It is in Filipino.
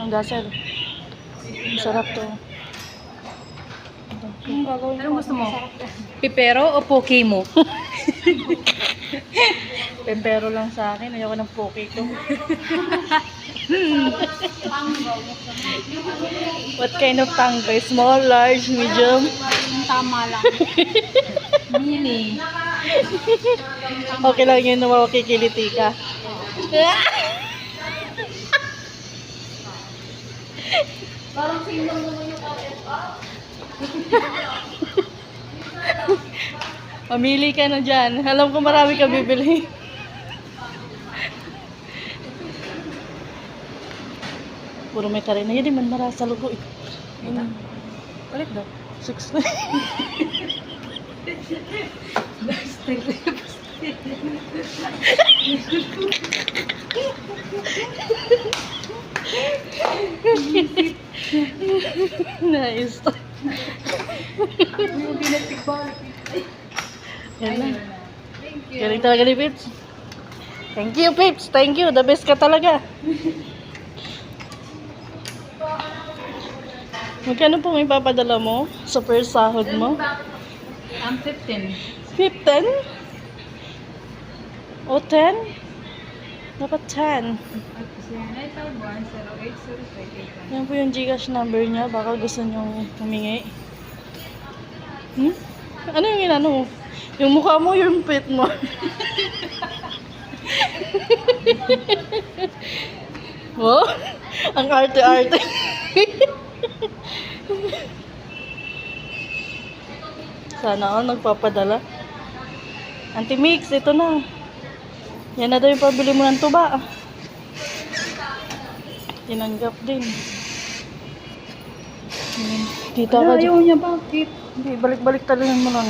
Ang gasal. Sarap to. Anong gusto mo? Pipero o poke mo? Pempero lang sa akin. Ayoko ng poke ko. What kind of tango? Small, large, medium? Tama lang. Mini. Okay lang yun na makikiliti ka. Parang sinong naman yung RFA. Mamili ka na dyan. Alam ko marami ka bibili. Puro may karina. Yan din man marasa lugo eh. Palit daw. 6 na. Nice. Yan na. Galing talaga ni Pips. Thank you, Pips. Thank you. The best ka talaga. Magkano po may papadala mo sa first sahod mo? 15. 15? O 10? Dapat 10. Yan po yung Gcash number niya. Baka gusto niyong humingi. Ano yung inano mo? Yung mukha mo, yung pit mo. Oh, ang arte-arte. Sana all nagpapadala. Auntie Mix, ito na. Yan na daw yung pabili mo ng tuba. Tinanggap din. Kita ka dyan. Ayaw niya, bakit? Hindi, balik-balik talaga mo lang.